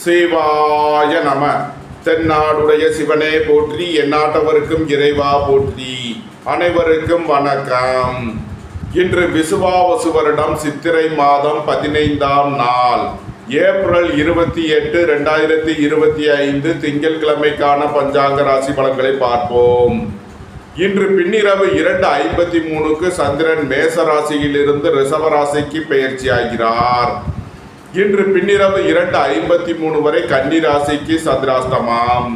சிவாய நம. தென்னாடுடைய சிவனே போற்றி, எந்நாட்டவருக்கும் இறைவா போற்றி. அனைவருக்கும் வணக்கம். இன்று விசுவாவசு வருடம் சித்திரை மாதம் 15ஆம் நாள், ஏப்ரல் 28, 2025 திங்கட்கிழமைக்கான பஞ்சாங்க ராசி பலன்களை பார்ப்போம். இன்று பின்னிரவு 2:53 சந்திரன் மேச ராசியிலிருந்து ரிஷப ராசிக்கு பெயர்ச்சியாகிறார். இன்று பின்னிரவு 2:53 வரை கன்னி ராசிக்கு சந்திராஷ்டமம்,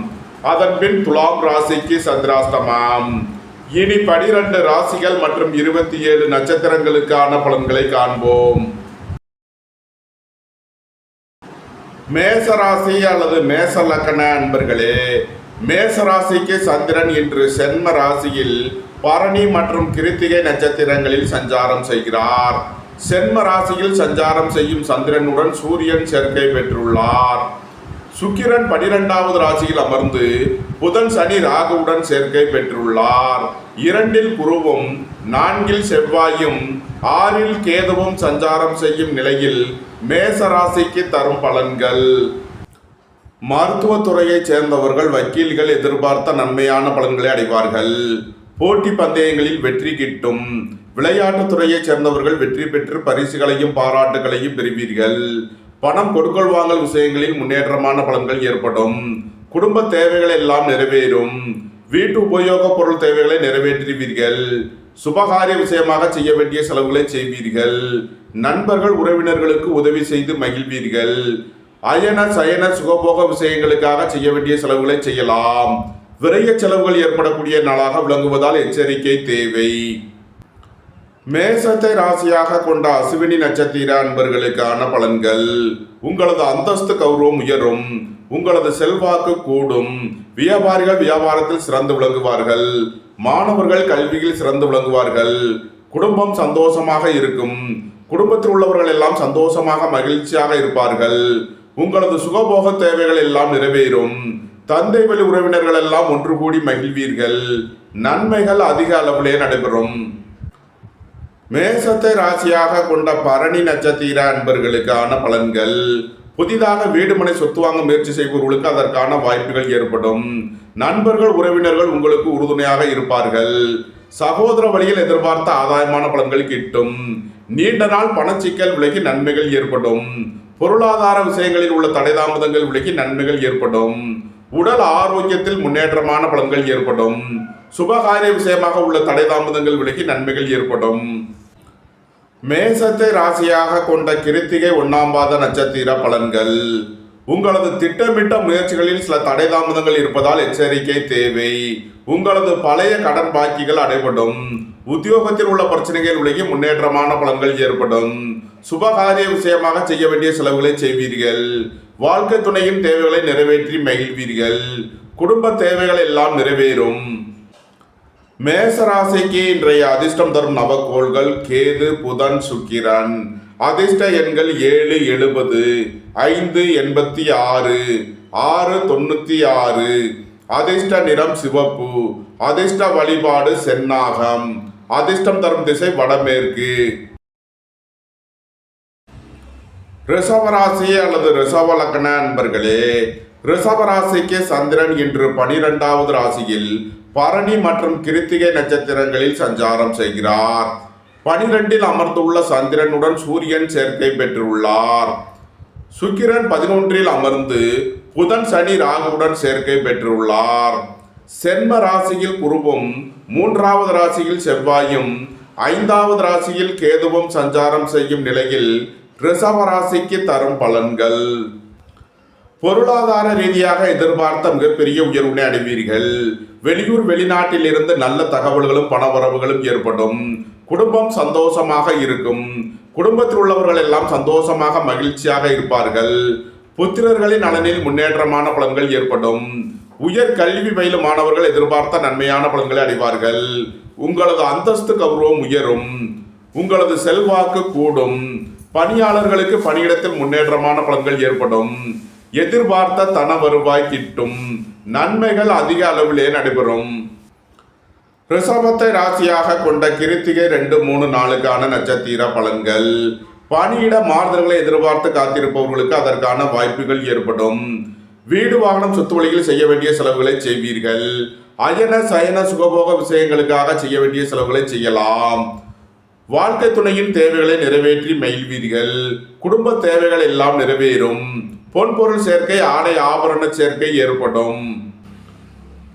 அதன் பின் துலாம் ராசிக்கு சந்திராஷ்டமம். இனி 12 ராசிகள் மற்றும் 27 நட்சத்திரங்களுக்கான பலன்களை காண்போம். மேச ராசி அல்லது மேச லக்ன அன்பர்களே, மேச ராசிக்கு சந்திரன் இன்று சென்ம ராசியில் பரணி மற்றும் கிருத்திகை நட்சத்திரங்களில் சஞ்சாரம் செய்கிறார். சென்ம ராசியில் சஞ்சாரம் செய்யும் சந்திரனுடன் சூரியன் சேர்க்கை பெற்றுள்ளார். சுக்கிரன் 12வது ராசியில் அமர்ந்து புதன் சனி ராகுவுடன் சேர்க்கை பெற்றுள்ளார். 2இல் குருவும் 4இல் செவ்வாயும் 6இல் கேதுவும் சஞ்சாரம் செய்யும் நிலையில் மேச ராசிக்கு தரும் பலன்கள். மருத்துவத்துறையைச் சேர்ந்தவர்கள் வக்கீல்கள் எதிர்பார்த்த நன்மையான பலன்களை அடைவார்கள். போட்டி பந்தயங்களில் வெற்றி கிட்டும். விளையாட்டுத் துறையைச் சேர்ந்தவர்கள் வெற்றி பெற்று பரிசுகளையும் பாராட்டுகளையும் பெறுவீர்கள். பணம் கொடுக்கல் வாங்கல் விஷயங்களில் முன்னேற்றமான பலன்கள் ஏற்படும். குடும்ப தேவைகள் எல்லாம் நிறைவேறும். வீட்டு உபயோகப் பொருள் தேவைகளை நிறைவேற்றுவீர்கள். சுபகாரிய விஷயமாக செய்ய வேண்டிய செலவுகளை செய்வீர்கள். நண்பர்கள் உறவினர்களுக்கு உதவி செய்து மகிழ்வீர்கள். அயன சயன சுகபோக விஷயங்களுக்காக செய்ய வேண்டிய செலவுகளை செய்யலாம். விரைய செலவுகள் ஏற்படக்கூடிய நாளாக விளங்குவதால் எச்சரிக்கை தேவை. மேசத்தை ராசியாக கொண்ட அசுவினி நட்சத்திர அன்பர்களுக்கான பலன்கள். உங்களது அந்தஸ்து கௌரவம் உயரும். உங்களது செல்வாக்கு கூடும். வியாபாரிகள் வியாபாரத்தில் சிறந்து விளங்குவார்கள். மாணவர்கள் கல்வியில் சிறந்து விளங்குவார்கள். குடும்பம் சந்தோஷமாக இருக்கும். குடும்பத்தில் உள்ளவர்கள் எல்லாம் சந்தோஷமாக மகிழ்ச்சியாக இருப்பார்கள். உங்களது சுகபோக தேவைகள் எல்லாம் நிறைவேறும். தந்தை வழி உறவினர்கள் எல்லாம் ஒன்று கூடி மகிழ்வீர்கள். நன்மைகள் அதிக அளவிலே நடைபெறும். மேசத்தை ராசியாக கொண்ட பரணி நட்சத்திர அன்பர்களுக்கான பலன்கள். புதிதாக வீடுமனை சொத்து வாங்க முயற்சி செய்பவர்களுக்கு அதற்கான வாய்ப்புகள் ஏற்படும். நண்பர்கள் உறவினர்கள் உங்களுக்கு உறுதுணையாக இருப்பார்கள். சகோதர வழியில் எதிர்பார்த்த ஆதாயமான பலன்கள் கிட்டும். நீண்ட நாள் பணச்சிக்கல் விலகி நன்மைகள் ஏற்படும். பொருளாதார விஷயங்களில் உள்ள தடைதாமதங்கள் விலகி நன்மைகள் ஏற்படும். உடல் ஆரோக்கியத்தில் முன்னேற்றமான பலன்கள் ஏற்படும். சுபகாரிய விஷயமாக உள்ள தடைதாமதங்கள் விலகி நன்மைகள் ஏற்படும். மேசத்தை ராசியாக கொண்ட கிருத்திகை 1ஆம் பாத நட்சத்திர பலன்கள். உங்களது திட்டமிட்ட முயற்சிகளில் சில தடைதாமதங்கள் இருப்பதால் எச்சரிக்கை தேவை. உங்களது பழைய கடன் பாக்கிகள் அடைபடும். உத்தியோகத்தில் உள்ள பிரச்சனைகள் விலகி முன்னேற்றமான பலன்கள் ஏற்படும். சுபகாரிய விஷயமாக செய்ய வேண்டிய செலவுகளை செய்வீர்கள். வாழ்க்கை துணையின் தேவைகளை நிறைவேற்றி மகிழ்வீர்கள். குடும்ப தேவைகள் எல்லாம் நிறைவேறும். மேசராசிக்கு இன்றைய அதிர்ஷ்டம் தரும் நவக்கோள்கள் கேது, புதன், சுக்கிரன். அதிர்ஷ்ட எண்கள் 7, 70, 5, 86, 6, 96. அதிர்ஷ்ட நிறம் சிவப்பு. அதிர்ஷ்ட வழிபாடு செந்நாகம். அதிர்ஷ்டம் தரும் திசை வடமேற்கு. ரிஷபராசி அல்லது ரிஷப லக்ன அன்பர்களே, ரிஷபராசிக்கு சந்திரன் இன்று 12வது ராசியில் பரணி மற்றும் கிருத்திகை நட்சத்திரங்களில் சஞ்சாரம் செய்கிறார். 12இல் அமர்ந்துள்ள சந்திரனுடன் சூரியன் சேர்க்கை பெற்றுள்ளார். சுக்கிரன் 11இல் அமர்ந்து புதன் சனி ராகுவுடன் சேர்க்கை பெற்றுள்ளார். சென்ம ராசியில் குருவும் 3வது ராசியில் செவ்வாயும் 5வது ராசியில் கேதுவும் சஞ்சாரம் செய்யும் நிலையில் ரிஷப ராசிக்கு தரும் பலன்கள். பொருளாதார ரீதியாக எதிர்பார்த்த மிகப்பெரிய உயர்வினை அடைவீர்கள். வெளியூர் வெளிநாட்டில் இருந்து நல்ல தகவல்களும் பணவரவுகளும் ஏற்படும். குடும்பம் சந்தோஷமாக இருக்கும். குடும்பத்தில் உள்ளவர்கள் எல்லாம் சந்தோஷமாக மகிழ்ச்சியாக இருப்பார்கள். புத்திரர்களின் நலனில் முன்னேற்றமான பலன்கள் ஏற்படும். உயர் கல்வி பயிலும் மாணவர்கள் எதிர்பார்த்த நன்மையான பலன்களை அடைவார்கள். உங்களது அந்தஸ்து கௌரவம் உயரும். உங்களது செல்வாக்கு கூடும். பணியாளர்களுக்கு பணியிடத்தில் முன்னேற்றமான பலன்கள் ஏற்படும். எதிர்பார்த்த தன வருவாய் கிட்டும். நன்மைகள் அதிக அளவிலே நடைபெறும். ரிஷபத்தை ராசியாக கொண்ட கிருத்திகை 2, 3 நாளுக்கான நட்சத்திர பலன்கள். பணியிட மாறுதல்களை எதிர்பார்த்து காத்திருப்பவர்களுக்கு அதற்கான வாய்ப்புகள் ஏற்படும். வீடு வாகனம் சொத்து வழியில் செய்ய வேண்டிய செலவுகளை செய்வீர்கள். அயன சயன சுகபோக விஷயங்களுக்காக செய்ய வேண்டிய செலவுகளை செய்யலாம். வாழ்க்கை துணையின் தேவைகளை நிறைவேற்றி மகிழ்வீர்கள். குடும்ப தேவைகள் எல்லாம் நிறைவேறும். பொன்பொருள் சேர்க்கை, ஆடை ஆபரண சேர்க்கை ஏற்படும்.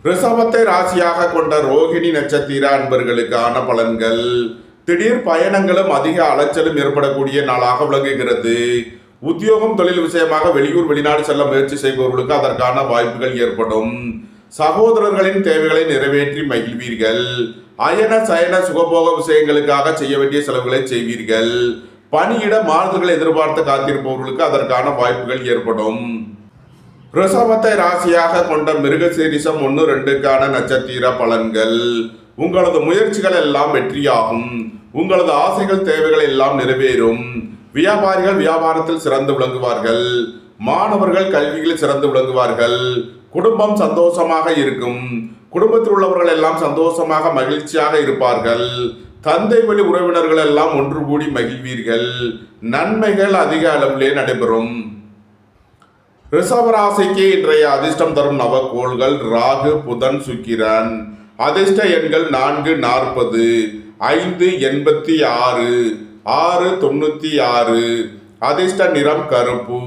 ரிஷபத்தை ராசியாக கொண்ட ரோகிணி நட்சத்திர அன்பர்களுக்கான பலன்கள். திடீர் பயணங்களும் அதிக அலைச்சலும் ஏற்படக்கூடிய நாளாக விளங்குகிறது. உத்தியோகம் தொழில் விஷயமாக வெளியூர் வெளிநாடு செல்ல முயற்சி செய்பவர்களுக்கு அதற்கான வாய்ப்புகள் ஏற்படும். சகோதரர்களின் தேவைகளை நிறைவேற்றி மகிழ்வீர்கள். அயன சயன சுகபோக விஷயங்களுக்காக செய்ய வேண்டிய செலவுகளை செய்வீர்கள். பணியிட மாறுதல்களை எதிர்பார்த்து காத்திருப்பவர்களுக்கு அதற்கான வாய்ப்புகள் ஏற்படும். ரிஷபத்தை ராசியாக கொண்ட மிருகசீரிஷம் 1-2க்கான நட்சத்திர பலன்கள். உங்களது முயற்சிகள் எல்லாம் வெற்றியாகும். உங்களது ஆசைகள் தேவைகள் எல்லாம் நிறைவேறும். வியாபாரிகள் வியாபாரத்தில் சிறந்து விளங்குவார்கள். மாணவர்கள் கல்வியில் சிறந்து விளங்குவார்கள். குடும்பம் சந்தோஷமாக இருக்கும். குடும்பத்தில் உள்ளவர்கள் எல்லாம் சந்தோஷமாக மகிழ்ச்சியாக இருப்பார்கள். தந்தை வழி உறவினர்கள் எல்லாம் ஒன்று கூடி மகிழ்வீர்கள். நன்மைகள் அதிக அளவிலே நடைபெறும். ரிஷபராசிக்கு இன்றைய அதிர்ஷ்டம் தரும் நவக்கோள்கள் ராகு, புதன், சுக்கிரன். அதிர்ஷ்ட எண்கள் 4-40, 5-86, 6-96. அதிர்ஷ்ட நிறம் கருப்பு.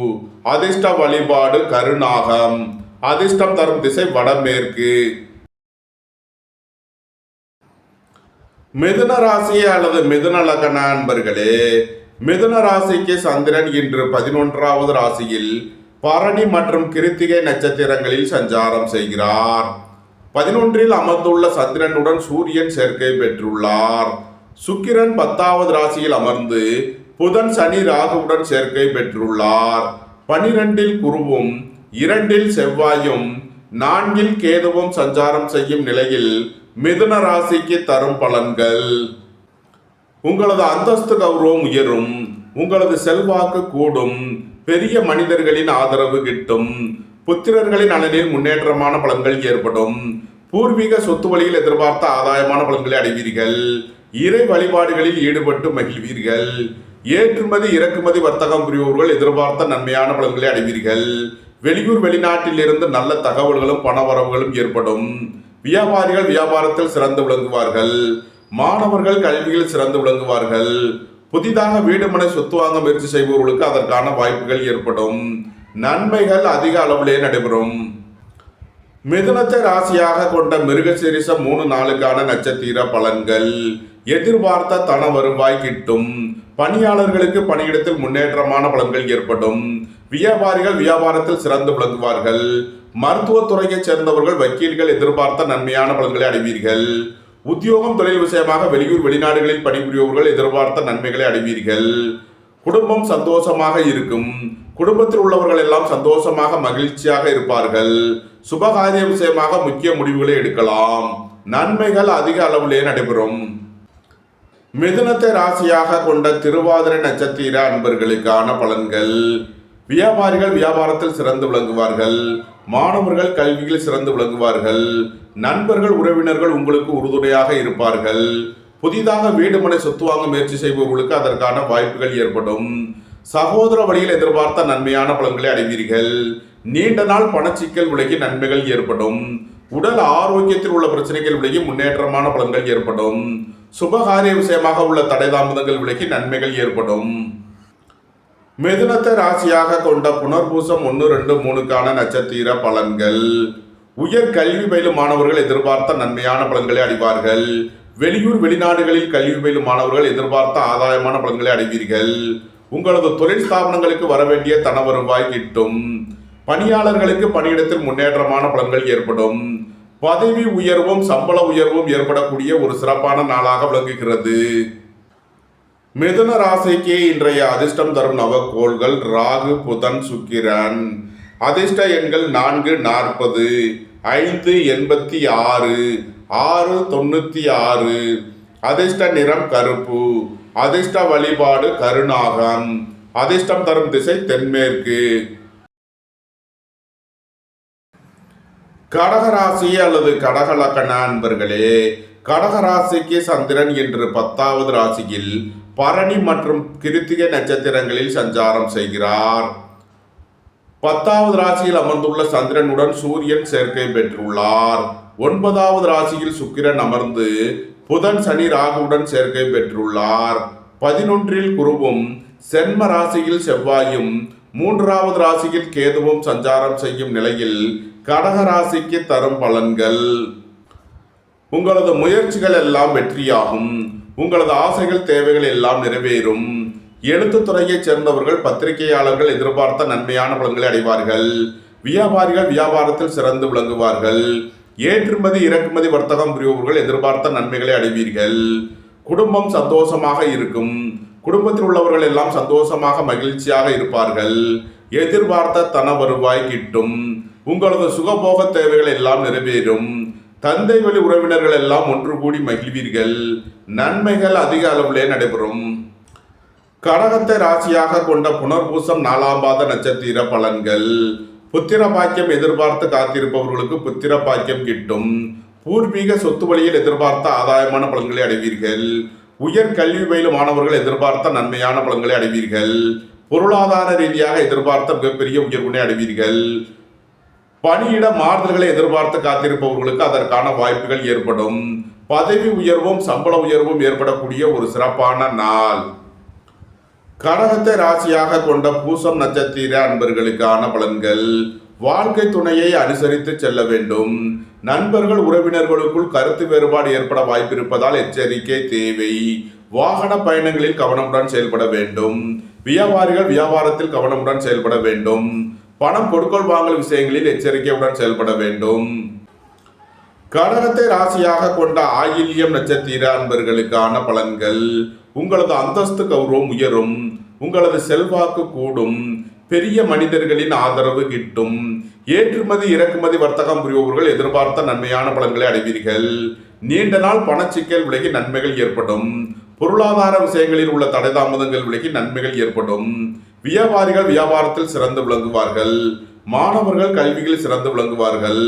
அதிர்ஷ்ட வழிபாடு கருநாகம். அதிர்ஷ்டம் தரும் திசை வடமேற்கு. மிதுன ராசி அல்லது மிதுன லக்ன அன்பர்களே, மிதுன ராசிக்கு சந்திரன் இன்று 11வது ராசியில் பரணி மற்றும் கிருத்திகை நட்சத்திரங்களில் சஞ்சாரம் செய்கிறார். 11ல் அமர்ந்துள்ள சந்திரனுடன் சூரியன் சேர்க்கை பெற்றுள்ளார். சுக்கிரன் 10வது ராசியில் அமர்ந்து புதன் சனி ராகுவுடன் சேர்க்கை பெற்றுள்ளார். 12ல் குருவும் 2ல் செவ்வாயும் 4ல் கேதுவும் சஞ்சாரம் செய்யும் நிலையில் மிதுன ராசிக்கு தரும் பலன்கள். உங்களது அந்தஸ்து கௌரவம் உயரும். உங்களது செல்வாக்கு கூடும். பெரிய மனிதர்களின் ஆதரவு கிட்டும். புத்திரர்களின் நலனில் முன்னேற்றமான பலன்கள் ஏற்படும். பூர்வீக சொத்து வழியில் எதிர்பார்த்த ஆதாயமான பலன்களை அடைவீர்கள். இறை வழிபாடுகளில் ஈடுபட்டு மகிழ்வீர்கள். ஏற்றுமதி இறக்குமதி வர்த்தகம் புரிபவர்கள் எதிர்பார்த்த நன்மையான பலன்களை அடைவீர்கள். வெளியூர் வெளிநாட்டில் இருந்து நல்ல தகவல்களும் பணவரவுகளும் ஏற்படும். வியாபாரிகள் வியாபாரத்தில் சிறந்து விளங்குவார்கள். மாணவர்கள் கல்வியில் சிறந்து விளங்குவார்கள். புதிதாக வீடு மனை சொத்து வாங்க முயற்சி செய்பவர்களுக்கு அதற்கான வாய்ப்புகள் ஏற்படும். நன்மைகள் அதிக அளவிலே நடைபெறும். மிதுனத்தை ராசியாக கொண்ட மிருகசீரிஷம் 3-4க்கான நட்சத்திர பலன்கள். எதிர்பார்த்த தன வருவாய் கிட்டும். பணியாளர்களுக்கு பணியிடத்தில் முன்னேற்றமான பலன்கள் ஏற்படும். வியாபாரிகள் வியாபாரத்தில் சிறந்து விளங்குவார்கள். மருத்துவத்துறையைச் சேர்ந்தவர்கள் வக்கீல்கள் எதிர்பார்த்த நன்மையான பலன்களை அடைவீர்கள். உத்தியோகம் தொழில் விஷயமாக வெளியூர் வெளிநாடுகளில் பணிபுரியவர்கள் எதிர்பார்த்த நன்மைகளை அடைவீர்கள். குடும்பம் சந்தோஷமாக இருக்கும். குடும்பத்தில் உள்ளவர்கள் எல்லாம் சந்தோஷமாக மகிழ்ச்சியாக இருப்பார்கள். சுபகாரிய விஷயமாக முக்கிய முடிவுகளை எடுக்கலாம். நன்மைகள் அதிக அளவிலே நடைபெறும். மிதுனத்தை ராசியாக கொண்ட திருவாதிரை நட்சத்திர அன்பர்களுக்கான பலன்கள். வியாபாரிகள் வியாபாரத்தில் சிறந்து விளங்குவார்கள். மாணவர்கள் கல்வியில் சிறந்து விளங்குவார்கள். நண்பர்கள் உறவினர்கள் உங்களுக்கு உறுதுணையாக இருப்பார்கள். புதிதாக வீடு மனை சொத்து வாங்க முயற்சி செய்பவர்களுக்கு அதற்கான வாய்ப்புகள் ஏற்படும். சகோதர வழியில் எதிர்பார்த்த நன்மையான பலன்களை அடைவீர்கள். நீண்ட நாள் பணச்சிக்கல் விலகி நன்மைகள் ஏற்படும். உடல் ஆரோக்கியத்தில் உள்ள பிரச்சனைகள் விலகி முன்னேற்றமான பலன்கள் ஏற்படும். சுபகாரிய விஷயமாக உள்ள தடை தாமதங்கள் விலகி நன்மைகள் ஏற்படும். மிதுனத்தை ராசியாக கொண்ட புனர்பூசம் 1-2-3க்கான நட்சத்திர பலன்கள். உயர் கல்வி பயிலும் மாணவர்கள் எதிர்பார்த்த நன்மையான பலன்களை அடைவார்கள். வெளியூர் வெளிநாடுகளில் கல்வி பயிலும் மாணவர்கள் எதிர்பார்த்த ஆதாயமான பலன்களை அடைவீர்கள். உங்களது தொழில் ஸ்தாபனங்களுக்கு வர வேண்டிய தன வருவாய் கிட்டும். பணியாளர்களுக்கு பணியிடத்தில் முன்னேற்றமான பலன்கள் ஏற்படும். பதவி உயர்வும் சம்பள உயர்வும் ஏற்படக்கூடிய ஒரு சிறப்பான நாளாக விளங்குகிறது. மிதுன ராசிக்கு இன்றைய அதிர்ஷ்டம் தரும் நவக்கோள்கள் ராகு, புதன், சுக்கிரன். அதிர்ஷ்ட எண்கள் 4-40, 5-86, 6-96. அதிர்ஷ்ட நிறம் கருப்பு. அதிர்ஷ்ட வழிபாடு கருநாகம். அதிர்ஷ்டம் தரும் திசை தென்மேற்கு. கடகராசி அல்லது கடக லக்ன அன்பர்களே, கடகராசிக்கு சந்திரன் இன்று 10வது ராசியில் பரணி மற்றும் கிருத்திகை நட்சத்திரங்களில் சஞ்சாரம் செய்கிறார். 10வது ராசியில் அமர்ந்துள்ள சந்திரனுடன் சூரியன் சேர்க்கை பெற்றுள்ளார். 9வது ராசியில் சுக்கிரன் அமர்ந்து புதன் சனி ராகுவுடன் சேர்க்கை பெற்றுள்ளார். 11ல் குருவும் சென்ம ராசியில் செவ்வாயும் 3வது ராசியில் கேதுவும் சஞ்சாரம் செய்யும் நிலையில் கடக ராசிக்கு தரும் பலன்கள். உங்களது முயற்சிகள் எல்லாம் வெற்றியாகும். உங்களது ஆசைகள் தேவைகள் எல்லாம் நிறைவேறும். எழுத்துத்துறையைச் சேர்ந்தவர்கள் பத்திரிகையாளர்கள் எதிர்பார்த்த நன்மையான பலன்களை அடைவார்கள். வியாபாரிகள் வியாபாரத்தில் சிறந்து விளங்குவார்கள். ஏற்றுமதி இறக்குமதி வர்த்தகம் புரிபவர்கள் எதிர்பார்த்த நன்மைகளை அடைவீர்கள். குடும்பம் சந்தோஷமாக இருக்கும். குடும்பத்தில் உள்ளவர்கள் எல்லாம் சந்தோஷமாக மகிழ்ச்சியாக இருப்பார்கள். எதிர்பார்த்த தன வருவாய் கிட்டும். உங்களது சுகபோக தேவைகள் எல்லாம் நிறைவேறும். தந்தை வழி உறவினர்கள் எல்லாம் ஒன்று கூடி மகிழ்வீர்கள். நன்மைகள் அதிக அளவிலே நடைபெறும். கடகத்தை ராசியாக கொண்ட புனர்பூசம் 4ஆம் பாத நட்சத்திர பலன்கள். புத்திர பாக்கியம் எதிர்பார்த்து காத்திருப்பவர்களுக்கு புத்திர பாக்கியம் கிட்டும். பூர்வீக சொத்து வழியில் எதிர்பார்த்த ஆதாயமான பலன்களை அடைவீர்கள். உயர் கல்வி பயிலும் மாணவர்கள் எதிர்பார்த்த நன்மையான பலன்களை அடைவீர்கள். பொருளாதார ரீதியாக எதிர்பார்த்த மிகப்பெரிய உயர்வினை அடைவீர்கள். பணியிட மாறுதல்களை எதிர்பார்த்து காத்திருப்பவர்களுக்கு அதற்கான வாய்ப்புகள் ஏற்படும். பதவி உயர்வும் சம்பள உயர்வும் ஏற்படக்கூடிய ஒரு சிறப்பான நாள். கடகத்தை ராசியாக கொண்ட பூசம் நட்சத்திர அன்பர்களுக்கான பலன்கள். வாழ்க்கை துணையை அனுசரித்து செல்ல வேண்டும். நண்பர்கள் உறவினர்களுக்குள் கருத்து வேறுபாடு ஏற்பட வாய்ப்பிருப்பதால் எச்சரிக்கை தேவை. வாகன பயணங்களில் கவனமுடன் செயல்பட வேண்டும். வியாபாரிகள் வியாபாரத்தில் கவனமுடன் செயல்பட வேண்டும். பணம் கொடுக்கல் வாங்கல் விஷயங்களில் எச்சரிக்கையுடன் செயல்பட வேண்டும். கடகத்தை ராசியாக கொண்ட ஆயில்யம் நட்சத்திர அன்பர்களுக்கான பலன்கள். உங்களது அந்தஸ்து கௌரவம் உயரும். உங்களது செல்வாக்கு கூடும். பெரிய மனிதர்களின் ஆதரவு கிட்டும். ஏற்றுமதி இறக்குமதி வர்த்தகம் புரிபவர்கள் எதிர்பார்த்த நன்மையான பலன்களை அடைவீர்கள். நீண்ட நாள் பணச்சிக்கல் விலகி நன்மைகள் ஏற்படும். பொருளாதார விஷயங்களில் உள்ள தடை தாமதங்கள் விலகி நன்மைகள் ஏற்படும். வியாபாரிகள் வியாபாரத்தில் சிறந்து விளங்குவார்கள். மாணவர்கள் கல்வியில் சிறந்து விளங்குவார்கள்.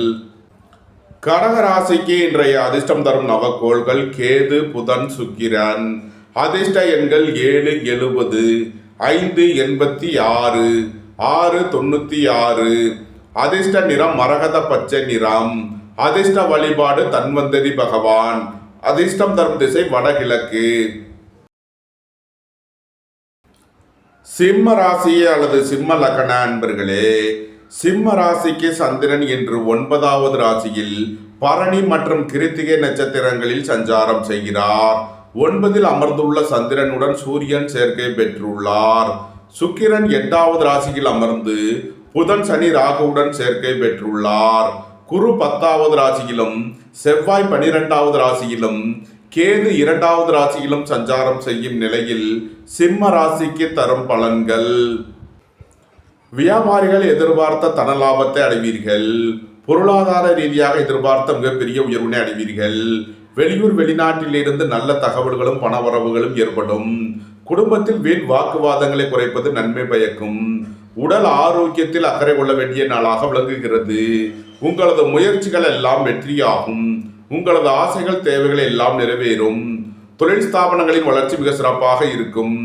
கடக ராசிக்கு இன்றைய அதிர்ஷ்டம் தரும் நவக்கோள்கள் கேது புதன் சுக்கிரன். அதிர்ஷ்ட எண்கள் 7 70 5 86 6 96. அதிர்ஷ்ட நிறம் மரகத பச்சை நிறம். அதிர்ஷ்ட வழிபாடு தன்வந்தரி பகவான். அதிர்ஷ்டம் தரும் திசை வடகிழக்கு. சிம்ம ராசி அல்லது சிம்ம லக்ன அன்பர்களே, சிம்ம ராசிக்கு சந்திரன் என்று 9வது ராசியில் பரணி மற்றும் கிருத்திகை நட்சத்திரங்களில் சஞ்சாரம் செய்கிறார். 9ல் அமர்ந்துள்ள சந்திரனுடன் சூரியன் சேர்க்கை பெற்றுள்ளார். சுக்கிரன் 8வது ராசியில் அமர்ந்து புதன் சனி ராகுவுடன் சேர்க்கை பெற்றுள்ளார். குரு 10வது ராசியிலும் செவ்வாய் 12வது ராசியிலும் கேது 2வது ராசியிலும் சஞ்சாரம் செய்யும் நிலையில் சிம்ம ராசிக்கு தரும் பலன்கள். வியாபாரிகள் எதிர்பார்த்த தன லாபத்தை அடைவீர்கள். பொருளாதார ரீதியாக எதிர்பார்த்த மிகப்பெரிய உயர்வினை அடைவீர்கள். வெளியூர் வெளிநாட்டிலிருந்து நல்ல தகவல்களும் பணவரவுகளும் ஏற்படும். குடும்பத்தில் வீண் வாக்குவாதங்களை குறைப்பது நன்மை பயக்கும். உடல் ஆரோக்கியத்தில் அக்கறை கொள்ள வேண்டிய நாளாக விளங்குகிறது. உங்களது முயற்சிகள் எல்லாம் வெற்றியாகும். உங்களது ஆசைகள் தேவைகள் எல்லாம் நிறைவேறும். தொழில் ஸ்தாபனங்களின் வளர்ச்சி மிக சிறப்பாக இருக்கும்.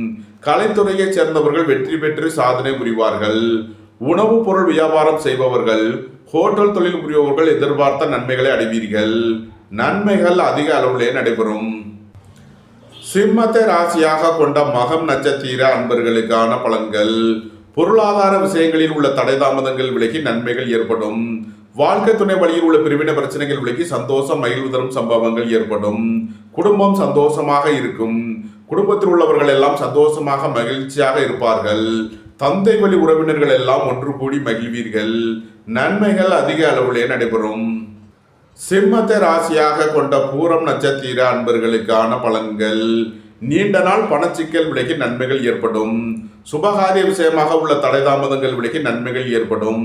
கலைத்துறையைச் சேர்ந்தவர்கள் வெற்றி பெற்று சாதனை புரிவார்கள். உணவுப் பொருள் வியாபாரம் செய்பவர்கள் ஹோட்டல் தொழில் புரிபவர்கள் எதிர்பார்த்த நன்மைகளை அடைவீர்கள். நன்மைகள் அதிக அளவிலே நடைபெறும். சிம்மத்தை ராசியாக கொண்ட மகம் நட்சத்திர அன்பர்களுக்கான பலன்கள். பொருளாதார விஷயங்களில் உள்ள தடை தாமதங்கள் விலகி நன்மைகள் ஏற்படும். வாழ்க்கை துணை வழியில் உள்ள பிரிவினை பிரச்சனைகள் விலகி சந்தோஷம் மகிழ்வு தரும் சம்பவங்கள் ஏற்படும். குடும்பம் சந்தோஷமாக இருக்கும். குடும்பத்தில் உள்ளவர்கள் எல்லாம் சந்தோஷமாக மகிழ்ச்சியாக இருப்பார்கள். தந்தை வழி உறவினர்கள் எல்லாம் ஒன்று கூடி மகிழ்வீர்கள். நன்மைகள் அதிக அளவிலே நடைபெறும். சிம்மத்தை ராசியாக கொண்ட பூரம் நட்சத்திர அன்பர்களுக்கான பலன்கள். நீண்ட நாள் பணச்சிக்கல் விலகி நன்மைகள் ஏற்படும். சுபகாரிய விஷயமாக உள்ள தடை தாமதங்கள் விலகி நன்மைகள் ஏற்படும்.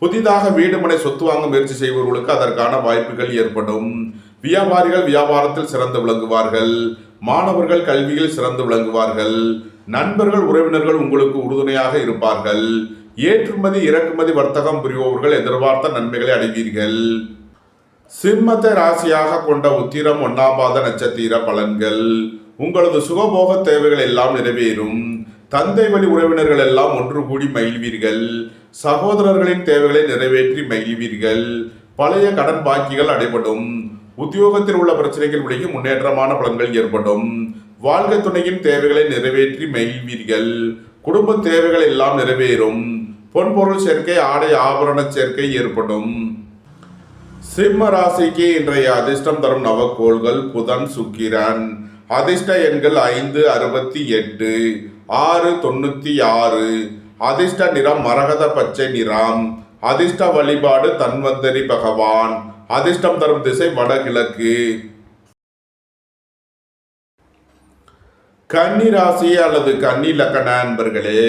புதிதாக வீடு மனை சொத்து வாங்க முயற்சி செய்பவர்களுக்கு அதற்கான வாய்ப்புகள் ஏற்படும். வியாபாரிகள் வியாபாரத்தில் சிறந்து விளங்குவார்கள். மாணவர்கள் கல்வியில் சிறந்து விளங்குவார்கள். நண்பர்கள் உறவினர்கள் உங்களுக்கு உறுதுணையாக இருப்பார்கள். ஏற்றுமதி இறக்குமதி வர்த்தகம் புரிபவர்கள் எதிர்பார்த்த நன்மைகளை அடைவீர்கள். சிம்மத்தை ராசியாக கொண்ட உத்திரம் 1ஆம் பாத நட்சத்திர பலன்கள். உங்களது சுகபோக தேவைகள் எல்லாம் நிறைவேறும். தந்தை வழி உறவினர்கள் எல்லாம் ஒன்று கூடி மகிழ்வீர்கள். சகோதரர்களின் தேவைகளை நிறைவேற்றி மகிழ்வீர்கள். பழைய கடன் பாக்கிகள் அடைபடும். உத்தியோகத்தில் உள்ள பிரச்சனைகள் விலகி முன்னேற்றமான பலன்கள் ஏற்படும். வாழ்க்கை துணையின் தேவைகளை நிறைவேற்றி மகிழ்வீர்கள். குடும்ப தேவைகள் எல்லாம் நிறைவேறும். பொன்பொருள் சேர்க்கை, ஆடை ஆபரண சேர்க்கை ஏற்படும். சிம்ம ராசிக்கு இன்றைய அதிர்ஷ்டம் தரும் நவக்கோள்கள் புதன், சுக்கிரன். அதிர்ஷ்ட எண்கள் 5, 68, 6, 96. அதிர்ஷ்ட நிறம் மரகத பச்சை நிறம். அதிர்ஷ்ட வழிபாடு தன்வந்தரி பகவான். அதிர்ஷ்டம் தரும் திசை வடகிழக்கு. கன்னி ராசி அல்லது கன்னி லக்கண அன்பர்களே,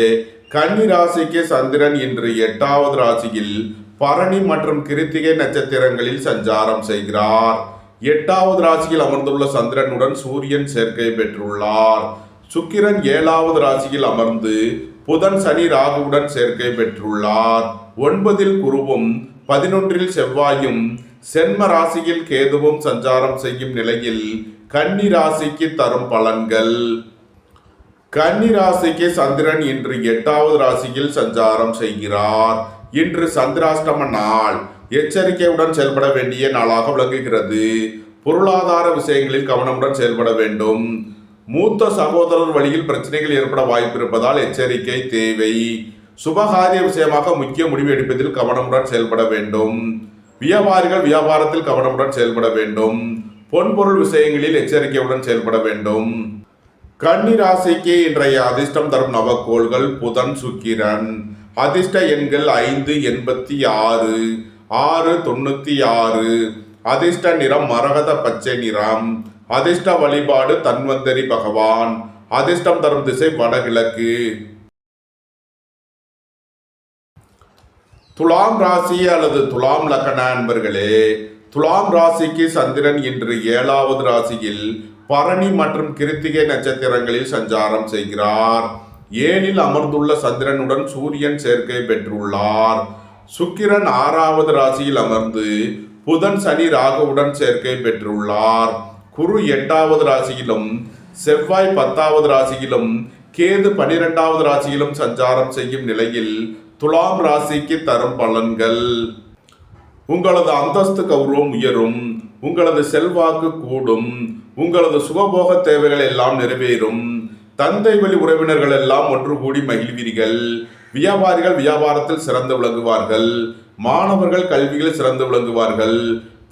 கன்னி ராசிக்கு சந்திரன் இன்று 8வது ராசியில் பரணி மற்றும் கிருத்திகை நட்சத்திரங்களில் சஞ்சாரம் செய்கிறார். 8வது ராசியில் அமர்ந்துள்ள சந்திரனுடன் சூரியன் சேர்க்கை பெற்றுள்ளார். சுக்கிரன் 7வது ராசியில் அமர்ந்து புதன், சனி, ராகுவுடன் சேர்க்கை பெற்றுள்ளார். 9ல் குருவும் 11ல் செவ்வாயும் சென்ம ராசியில் கேதுவும் சஞ்சாரம் செய்யும் நிலையில் கன்னி ராசிக்கு தரும் பலன்கள். கன்னி ராசிக்கு சந்திரன் இன்று 8வது ராசியில் சஞ்சாரம் செய்கிறார். இன்று சந்திராஷ்டம நாள். எச்சரிக்கையுடன் செயல்பட வேண்டிய நாளாக விளங்குகிறது. பொருளாதார விஷயங்களில் கவனமுடன் செயல்பட வேண்டும். மூத்த சகோதரர் வழியில் பிரச்சனைகள் ஏற்பட வாய்ப்பு இருப்பதால் எச்சரிக்கை தேவை. சுபகாரிய விஷயமாக முக்கிய முடிவு எடுப்பதில் கவனமுடன் செயல்பட வேண்டும். வியாபாரிகள் வியாபாரத்தில் கவனமுடன் செயல்பட வேண்டும். பொன்பொருள் விஷயங்களில் எச்சரிக்கையுடன் செயல்பட வேண்டும். கன்னி ராசிக்கு இன்றைய அதிர்ஷ்டம் தரும் நவக்கோள்கள் புதன், சுக்கிரன். அதிர்ஷ்ட எண்கள் 5, 86, 6, 96. அதிர்ஷ்ட நிறம் மரகத பச்சை நிறம். அதிர்ஷ்ட வழிபாடு தன்வந்தரி பகவான். அதிர்ஷ்டம் தரும் திசை வடகிழக்கு. துலாம் ராசி அல்லது துலாம் லக்கண அன்பர்களே, துலாம் ராசிக்கு சந்திரன் இன்று 7வது ராசியில் பரணி மற்றும் கிருத்திகை நட்சத்திரங்களில் சஞ்சாரம் செய்கிறார். 7ல் அமர்ந்துள்ள சந்திரனுடன் சூரியன் சேர்க்கை பெற்றுள்ளார். சுக்கிரன் 6வது ராசியில் அமர்ந்து புதன், சனி, ராகுவுடன் சேர்க்கை பெற்றுள்ளார். குரு 8வது ராசியிலும் செவ்வாய் 10வது ராசியிலும் கேது 12வது ராசியிலும் சஞ்சாரம் செய்யும் நிலையில் துலாம் ராசிக்கு தரும் பலன்கள். உங்களது அந்தஸ்து கௌரவம் உயரும். உங்களது செல்வாக்கு கூடும். உங்களது சுகபோக தேவைகள் எல்லாம் நிறைவேறும். தந்தை வழி உறவினர்கள் எல்லாம் ஒன்று கூடி மகிழ்வீர்கள். வியாபாரிகள் வியாபாரத்தில் சிறந்து விளங்குவார்கள். மாணவர்கள் கல்வியில் சிறந்து விளங்குவார்கள்.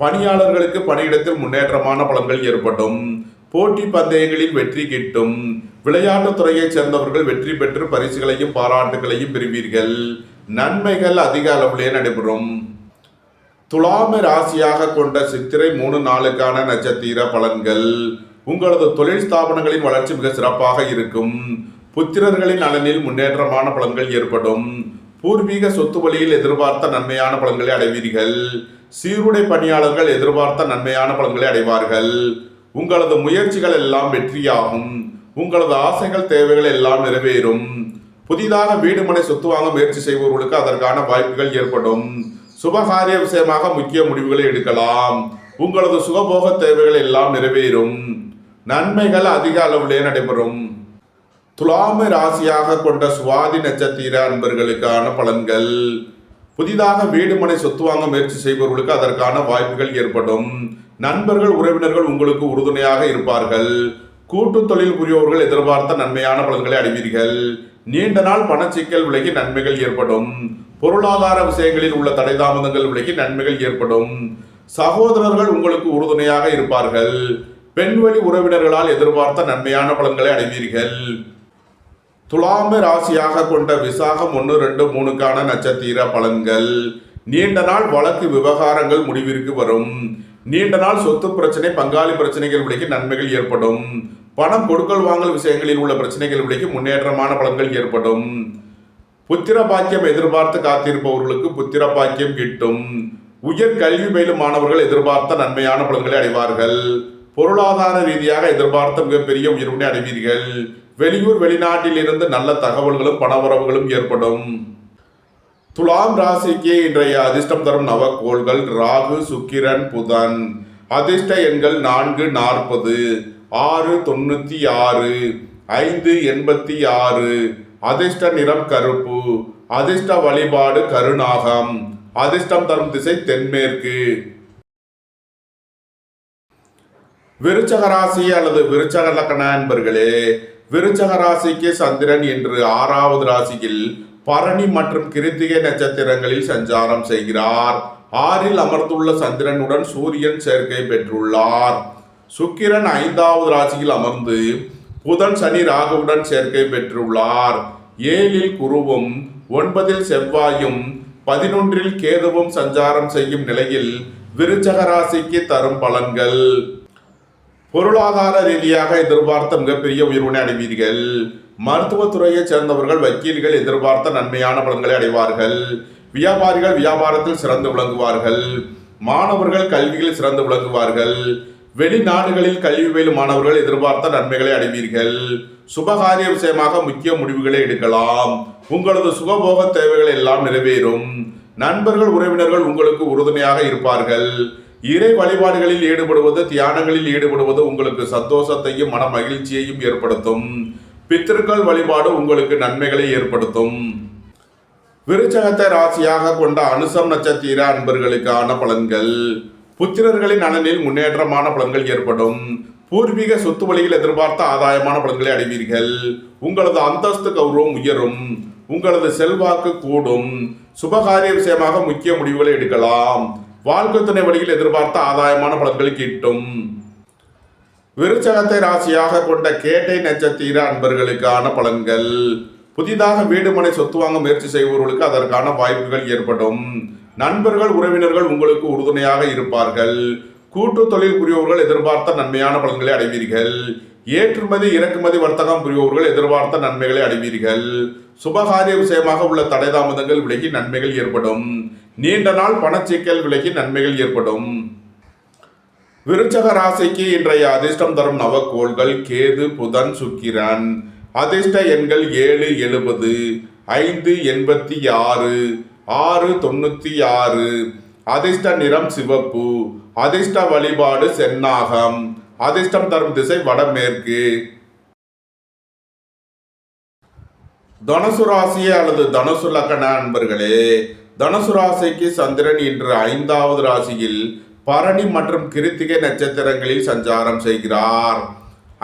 பணியாளர்களுக்கு பணியிடத்தில் முன்னேற்றமான பலன்கள் ஏற்படும். போட்டி பந்தயங்களில் வெற்றி கிட்டும். விளையாட்டுத் துறையைச் சேர்ந்தவர்கள் வெற்றி பெற்று பரிசுகளையும் பாராட்டுகளையும் பெறுவீர்கள். நன்மைகள் அதிக அளவிலே நடைபெறும். துலாம ராசியாக கொண்ட சித்திரை 3 நாளுக்கான நட்சத்திர பலன்கள். உங்களது தொழில் ஸ்தாபனங்களின் வளர்ச்சி மிக சிறப்பாக இருக்கும். புத்திரர்களின் நலனில் முன்னேற்றமான பலன்கள் ஏற்படும். பூர்வீக சொத்து வழியில் எதிர்பார்த்த நன்மையான பலன்களை அடைவீர்கள். சீருடை பணியாளர்கள் எதிர்பார்த்த நன்மையான பலன்களை அடைவார்கள். உங்களது முயற்சிகள் எல்லாம் வெற்றியாகும். உங்களது ஆசைகள் தேவைகள் எல்லாம் நிறைவேறும். புதிதாக வீடு மனை சொத்து வாங்க முயற்சி செய்பவர்களுக்கு அதற்கான வாய்ப்புகள் ஏற்படும். சுபகாரிய விஷயமாக முக்கிய முடிவுகளை எடுக்கலாம். உங்களது சுகபோக தேவைகள் எல்லாம் நிறைவேறும். நன்மைகள் அதிக அளவிலே நடைபெறும். துலாம ராசியாக கொண்ட சுவாதி நட்சத்திர அன்பர்களுக்கான பலன்கள். புதிதாக வீடு மனை சொத்து வாங்க முயற்சி செய்பவர்களுக்கு அதற்கான வாய்ப்புகள் ஏற்படும். நண்பர்கள் உறவினர்கள் உங்களுக்கு உறுதுணையாக இருப்பார்கள். கூட்டு தொழில் புரியோர்கள் எதிர்பார்த்த நன்மையான பலன்களை அடைவீர்கள். நீண்ட நாள் பணச்சிக்கல் விலகி நன்மைகள் ஏற்படும். பொருளாதார விஷயங்களில் உள்ள தடைதாமதங்கள் விலகி நன்மைகள் ஏற்படும். சகோதரர்கள் உங்களுக்கு உறுதுணையாக இருப்பார்கள். பெண்வழி உறவினர்களால் எதிர்பார்த்த நன்மையான பலன்களை அடைவீர்கள். துலாம ராசியாக கொண்ட விசாகம் 1, 2, 3க்கான நட்சத்திர பலன்கள். நீண்ட நாள் வழக்கு விவகாரங்கள் முடிவிற்கு வரும். நீண்ட நாள் சொத்து பிரச்சனை, பங்காளி பிரச்சனைகள் விலகி நன்மைகள் ஏற்படும். பணம் கொடுக்கல் வாங்கல் விஷயங்களில் உள்ள பிரச்சனைகள் விலகி முன்னேற்றமான பலன்கள் ஏற்படும். புத்திர பாக்கியம் எதிர்பார்த்து காத்திருப்பவர்களுக்கு புத்திர பாக்கியம் கிட்டும். உயர் கல்வி பயிலும் மாணவர்கள் எதிர்பார்த்த நன்மையான பலன்களை அடைவார்கள். பொருளாதார ரீதியாக எதிர்பார்த்த மிகப்பெரிய உயர்வினை அடைவீர்கள். வெளியூர் வெளிநாட்டில் இருந்து நல்ல தகவல்களும் பணவரவுகளும் ஏற்படும். துலாம் ராசிக்கு இன்றைய அதிர்ஷ்டம் தரும் நவக்கோள்கள் ராகு, சுக்கிரன், புதன். அதிர்ஷ்ட எண்கள் 4, 40. 696 586. அதிர்ஷ்ட நிறம் கருப்பு. அதிர்ஷ்ட வழிபாடு கருநாகம். அதிர்ஷ்டம் தரும் திசை தென்மேற்கு. விருச்சக ராசி அல்லது விருச்சக லக்ன அன்பர்களே, விருச்சக ராசிக்கு சந்திரன் இன்று 6வது ராசியில் பரணி மற்றும் கிருத்திகை நட்சத்திரங்களில் சஞ்சாரம் செய்கிறார். 6ல் அமர்ந்துள்ள சந்திரனுடன் சூரியன் சேர்க்கை பெற்றுள்ளார். சுக்கிரன் 5வது ராசியில் அமர்ந்து புதன் சனி ராகுவுடன் சேர்க்கை பெற்றுள்ளார். 7ல் குருவும் 9ல் செவ்வாயும் 11ல் கேதுவும் சஞ்சாரம் செய்யும் நிலையில் விருச்சக ராசிக்கு தரும் பலன்கள். பொருளாதார ரீதியாக எதிர்பார்த்த மிகப்பெரிய உயர்வினை அடைவீர்கள். மருத்துவத்துறையைச் சேர்ந்தவர்கள் வக்கீல்கள் எதிர்பார்த்த நன்மையான பலன்களை அடைவார்கள். வியாபாரிகள் வியாபாரத்தில் சிறந்து விளங்குவார்கள். மாணவர்கள் கல்வியில் சிறந்து விளங்குவார்கள். வெளிநாடுகளில் கல்வி பயிலும் மாணவர்கள் எதிர்பார்த்த நன்மைகளை அடைவீர்கள். சுபகாரிய விஷயமாக முக்கிய முடிவுகளை எடுக்கலாம். உங்களது சுகபோக தேவைகள் எல்லாம் நிறைவேறும். நண்பர்கள் உறவினர்கள் உங்களுக்கு உறுதுணையாக இருப்பார்கள். இறை வழிபாடுகளில் ஈடுபடுவது, தியானங்களில் ஈடுபடுவது உங்களுக்கு சந்தோஷத்தையும் மன மகிழ்ச்சியையும் ஏற்படுத்தும். பித்திருக்கள் வழிபாடு உங்களுக்கு நன்மைகளை ஏற்படுத்தும். விருச்சகத்தை ராசியாக கொண்ட அனுசம் நட்சத்திர அன்பர்களுக்கான பலன்கள். புத்திரர்களின் நலனில் முன்னேற்றமான பலன்கள் ஏற்படும். பூர்வீக சொத்து வழியில் எதிர்பார்த்த ஆதாயமான பலன்களை அடைவீர்கள். உங்களது அந்தஸ்து கௌரவம் உயரும். உங்களது செல்வாக்கு கூடும். சுபகாரிய விஷயமாக முக்கிய முடிவுகளை எடுக்கலாம். வாழ்க்கை துணை வழியில் எதிர்பார்த்த ஆதாயமான பலன்கள் கிட்டும். விருச்சகத்தை ராசியாக கொண்ட கேட்டை நட்சத்திர அன்பர்களுக்கான பலன்கள். புதிதாக வீடு மனை சொத்து வாங்க முயற்சி செய்பவர்களுக்கு அதற்கான வாய்ப்புகள் ஏற்படும். நண்பர்கள் உறவினர்கள் உங்களுக்கு உறுதுணையாக இருப்பார்கள். கூட்டு தொழில் புரிபவர்கள் எதிர்பார்த்த நன்மையான பலன்களை அடைவீர்கள். ஏற்றுமதி இறக்குமதி வர்த்தகம் புரிபவர்கள் எதிர்பார்த்த நன்மைகளை அடைவீர்கள். சுபகாரிய விஷயமாக உள்ள தடை தாமதங்கள் விலகி நன்மைகள் ஏற்படும். நீண்ட நாள் பணச்சிக்கல் விலகி நன்மைகள் ஏற்படும். விருச்சக ராசிக்கு இன்றைய அதிர்ஷ்டம் தரும் நவக்கோள்கள் கேது, புதன், சுக்கிரன். அதிர்ஷ்ட எண்கள் 7 70 5 86 6 96. அதிர்ஷ்ட நிறம் சிவப்பு. அதிர்ஷ்ட வழிபாடு செந்நாகம். அதிர்ஷ்டம் தரும் திசை வடமேற்கு. தனுசு ராசி அல்லது தனுசு லக்ன அன்பர்களே, தனுசு ராசிக்கு சந்திரன் இன்று 5வது ராசியில் பரணி மற்றும் கிருத்திகை நட்சத்திரங்களில் சஞ்சாரம் செய்கிறார்.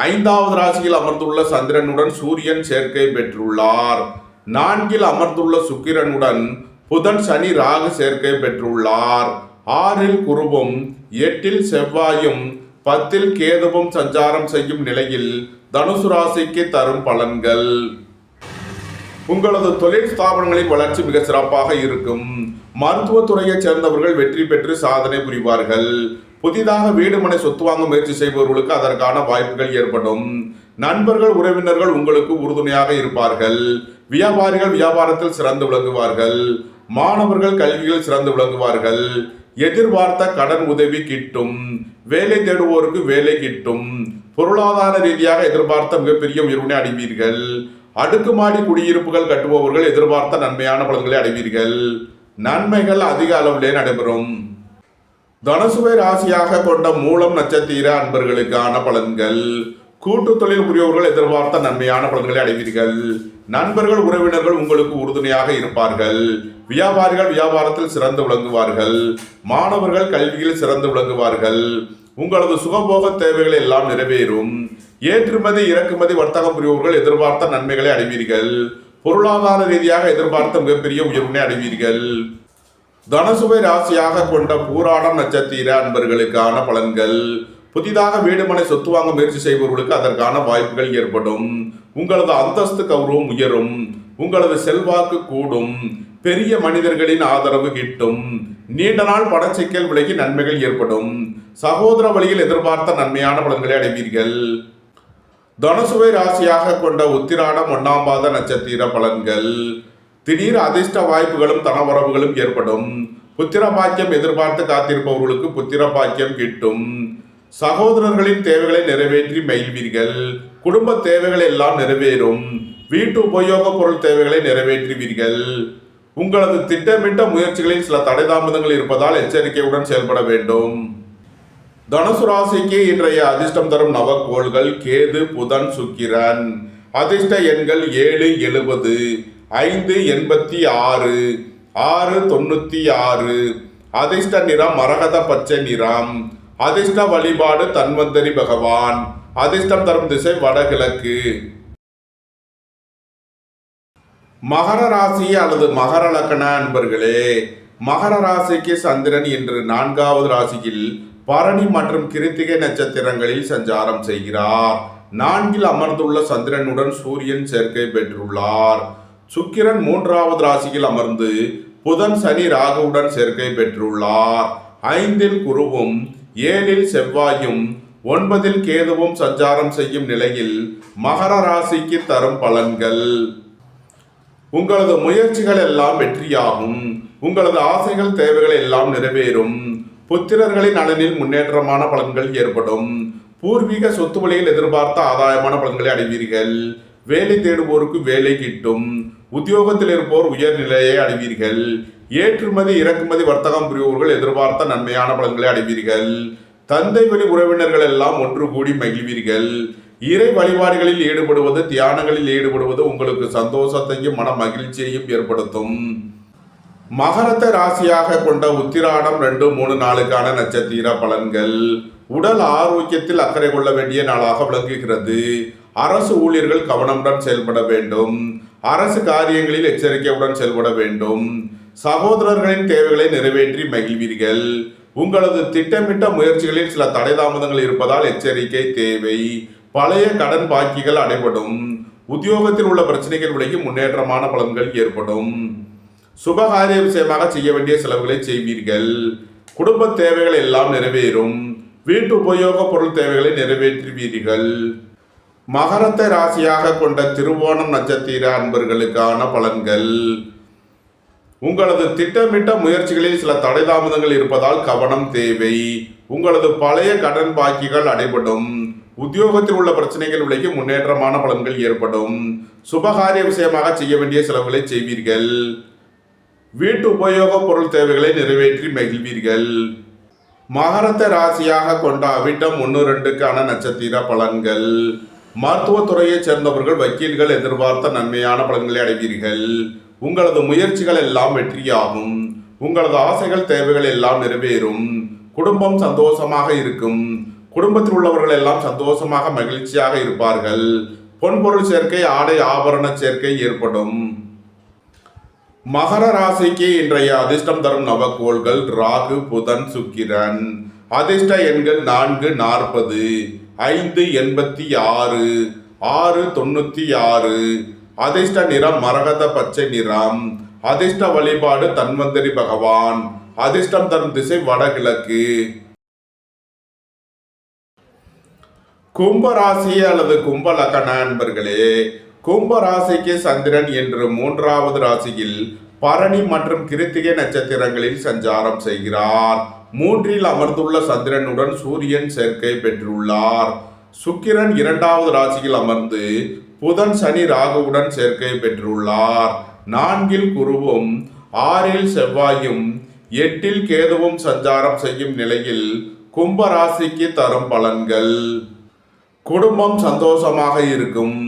5வது ராசியில் அமர்ந்துள்ள சந்திரனுடன் சூரியன் சேர்க்கை பெற்றுள்ளார். 4ல் அமர்ந்துள்ள சுக்கிரனுடன் புதன் சனி ராகு சேர்க்கை பெற்றுள்ளார். 6ல் குருவும் 8ல் செவ்வாயும் 10ல் கேதுவும் சஞ்சாரம் செய்யும் நிலையில் தனுசு ராசிக்கு தரும் பலன்கள். உங்களது தொழில் ஸ்தாபனங்களின் வளர்ச்சி மிக சிறப்பாக இருக்கும். மருத்துவத்துறையைச் சேர்ந்தவர்கள் வெற்றி பெற்று சாதனை புரிவார்கள். புதிதாக வீடு மனை சொத்து வாங்க முயற்சி செய்பவர்களுக்கு அதற்கான வாய்ப்புகள் ஏற்படும். நண்பர்கள் உறவினர்கள் உங்களுக்கு உறுதுணையாக இருப்பார்கள். வியாபாரிகள் வியாபாரத்தில் சிறந்து விளங்குவார்கள். மாணவர்கள் கல்வியில் சிறந்து விளங்குவார்கள். எதிர்பார்த்த கடன் உதவி கிட்டும். வேலை தேடுவோருக்கு வேலை கிட்டும். பொருளாதார ரீதியாக எதிர்பார்த்த மிகப்பெரிய உயர்வினை அடைவீர்கள். அடுக்குமாடி குடியிருப்புகள் கட்டுபவர்கள் எதிர்பார்த்த நன்மையான பலன்களை அடைவீர்கள். நன்மைகள் அதிக அளவிலே நடைபெறும். தனுசுவை ராசியாக கொண்ட மூலம் நட்சத்திர அன்பர்களுக்கான பலன்கள். கூட்டு தொழில் புரியவர்கள் எதிர்பார்த்த நன்மையான பலன்களை அடைவீர்கள். நண்பர்கள் உறவினர்கள் உங்களுக்கு உறுதுணையாக இருப்பார்கள். வியாபாரிகள் வியாபாரத்தில் சிறந்து விளங்குவார்கள். மாணவர்கள் கல்வியில் சிறந்து விளங்குவார்கள். உங்களது சுகபோக தேவைகள் எல்லாம் நிறைவேறும். ஏற்றுமதி இறக்குமதி வர்த்தகம் புரிபவர்கள் எதிர்பார்த்த நன்மைகளை அடைவீர்கள். பொருளாதார ரீதியாக எதிர்பார்த்த மிகப்பெரிய உயர்வினை அடைவீர்கள். தனுசுவை ராசியாக கொண்ட பூராடம் நட்சத்திர அன்பர்களுக்கான பலன்கள். புதிதாக வீடு மனை சொத்து வாங்க முயற்சி செய்பவர்களுக்கு அதற்கான வாய்ப்புகள் ஏற்படும். உங்களது அந்தஸ்து கௌரவம் உயரும். உங்களது செல்வாக்கு கூடும். பெரிய மனிதர்களின் ஆதரவு கிட்டும். நீண்ட நாள் பணச்சிக்கல் விலகி நன்மைகள் ஏற்படும். சகோதர வழியில் எதிர்பார்த்த நன்மையான பலன்களை அடைவீர்கள். தனுசுவை ராசியாக கொண்ட உத்திராடம் 1ஆம் பாத நட்சத்திர பலன்கள். திடீர் அதிர்ஷ்ட வாய்ப்புகளும் தனவரவுகளும் ஏற்படும். புத்திர பாக்கியம் எதிர்பார்த்து காத்திருப்பவர்களுக்கு புத்திர பாக்கியம் கிட்டும். சகோதரர்களின் தேவைகளை நிறைவேற்றி மகிழ்வீர்கள். குடும்ப தேவைகள் எல்லாம் நிறைவேறும். வீட்டு உபயோக பொருள் தேவைகளை நிறைவேற்றுவீர்கள். உங்களது திட்டமிட்ட முயற்சிகளில் சில தடை தாமதங்கள் இருப்பதால் எச்சரிக்கையுடன் செயல்பட வேண்டும். தனுசு ராசிக்கு இன்றைய அதிர்ஷ்டம் தரும் நவக்கோள்கள் கேது, புதன், சுக்கிரன். அதிர்ஷ்ட எண்கள் 7, 70, 5, 86, 6, 96. அதிர்ஷ்ட நிறம் மரகத பச்சை நிறம். அதிர்ஷ்ட வழிபாடு தன்வந்தரி பகவான். அதிர்ஷ்டம் தரும் திசை வடகிழக்கு. மகர ராசி அல்லது மகர லக்ன அன்பர்களே, மகர ராசிக்கு சந்திரன் இன்று 4வது ராசியில் பரணி மற்றும் கிருத்திகை நட்சத்திரங்களில் சஞ்சாரம் செய்கிறார். 4இல் அமர்ந்துள்ள சந்திரனுடன் சூரியன் சேர்க்கை பெற்றுள்ளார். சுக்கிரன் 3வது ராசியில் அமர்ந்து புதன், சனி, ராகுவுடன் சேர்க்கை பெற்றுள்ளார். 5இல் குருவும் 7இல் செவ்வாயும் 9இல் கேதுவும் சஞ்சாரம் செய்யும் நிலையில் மகர ராசிக்கு தரும் பலன்கள்: உங்களது முயற்சிகள் எல்லாம் வெற்றியாகும். உங்களது ஆசைகள், தேவைகள் எல்லாம் நிறைவேறும். புத்திரர்களின் நலனில் முன்னேற்றமான பலன்கள் ஏற்படும். பூர்வீக சொத்து வழியில் எதிர்பார்த்த ஆதாயமான பலன்களை அடைவீர்கள். வேலை தேடுவோருக்கு வேலை கிட்டும். உத்தியோகத்தில் இருப்போர் உயர்நிலையை அடைவீர்கள். ஏற்றுமதி இறக்குமதி வர்த்தகம் புரிவோர்கள் எதிர்பார்த்த நன்மையான பலன்களை அடைவீர்கள். தந்தை வழி உறவினர்கள் எல்லாம் ஒன்று கூடி மகிழ்வீர்கள். இறை வழிபாடுகளில் ஈடுபடுவது, தியானங்களில் ஈடுபடுவது உங்களுக்கு சந்தோஷத்தையும் மன மகிழ்ச்சியையும் ஏற்படுத்தும். மகரத்தை ராசியாக கொண்ட உத்திராடம் 2, 3 நாளுக்கான நட்சத்திர பலன்கள்: உடல் ஆரோக்கியத்தில் அக்கறை கொள்ள வேண்டிய நாளாக விளங்குகிறது. அரசு ஊழியர்கள் கவனமுடன் செயல்பட வேண்டும். அரசு காரியங்களில் எச்சரிக்கையுடன் செயல்பட வேண்டும். சகோதரர்களின் தேவைகளை நிறைவேற்றி மகிழ்வீர்கள். உங்களது திட்டமிட்ட முயற்சிகளில் சில தடை தாமதங்கள் இருப்பதால் எச்சரிக்கை தேவை. பழைய கடன் பாக்கிகள் அடைபடும். உத்தியோகத்தில் உள்ள பிரச்சனைகள் விலகி முன்னேற்றமான பலன்கள் ஏற்படும். சுபகாரிய விஷயமாக செய்ய வேண்டிய செலவுகளை செய்வீர்கள். குடும்ப தேவைகள் எல்லாம் நிறைவேறும். வீட்டு உபயோக பொருள் தேவைகளை நிறைவேற்றுவீர்கள். மகரத்தை ராசியாக கொண்ட திருவோணம் நட்சத்திர அன்பர்களுக்கான பலன்கள்: உங்களது திட்டமிட்ட முயற்சிகளில் சில தடை தாமதங்கள் இருப்பதால் கவனம் தேவை. உங்களது பழைய கடன் பாக்கிகள் அடைபடும். உத்தியோகத்தில் உள்ள பிரச்சனைகள் விலகி முன்னேற்றமான பலன்கள் ஏற்படும். சுபகாரிய விஷயமாக செய்ய வேண்டிய செலவுகளை செய்வீர்கள். வீட்டு உபயோக பொருள் தேவைகளை நிறைவேற்றி மகிழ்வீர்கள். மகரத்தை ராசியாக கொண்ட அவிட்டம் 1, 2க்கான நட்சத்திர பலன்கள்: மருத்துவத்துறையைச் சேர்ந்தவர்கள், வக்கீல்கள் எதிர்பார்த்த நன்மையான பலன்களை அடைவீர்கள். உங்களது முயற்சிகள் எல்லாம் வெற்றியாகும். உங்களது ஆசைகள், தேவைகள் எல்லாம் நிறைவேறும். குடும்பம் சந்தோஷமாக இருக்கும். குடும்பத்தில் உள்ளவர்கள் எல்லாம் சந்தோஷமாக மகிழ்ச்சியாக இருப்பார்கள். பொன்பொருள் சேர்க்கை, ஆடை ஆபரண சேர்க்கை ஏற்படும். மகர ராசிக்கு இன்றைய அதிர்ஷ்டம் தரும் நவக்கோள்கள் ராகு, புதன், சுக்கிரன். அதிர்ஷ்ட எண்கள் 4, 40, 5, 86, 6, 96. அதிர்ஷ்ட நிறம் மரகத பச்சை நிறம். அதிர்ஷ்ட வழிபாடு தன்வந்தரி பகவான். அதிர்ஷ்டம் தரும் திசை வடகிழக்கு. கும்பராசி அல்லது கும்ப லக்ன அன்பர்களே, கும்ப ராசிக்கு சந்திரன் என்று 3வது ராசியில் பரணி மற்றும் கிருத்திகை நட்சத்திரங்களில் சஞ்சாரம் செய்கிறார். 3இல் அமர்ந்துள்ள சந்திரனுடன் சூரியன் சேர்க்கை பெற்றுள்ளார். சுக்கிரன் 2வது ராசியில் அமர்ந்து புதன், சனி, ராகுவுடன் சேர்க்கை பெற்றுள்ளார். 4இல் குருவும் 6இல் செவ்வாயும் 8இல் கேதுவும் சஞ்சாரம் செய்யும் நிலையில் கும்ப ராசிக்கு தரும் பலன்கள்: குடும்பம் சந்தோஷமாக இருக்கும்.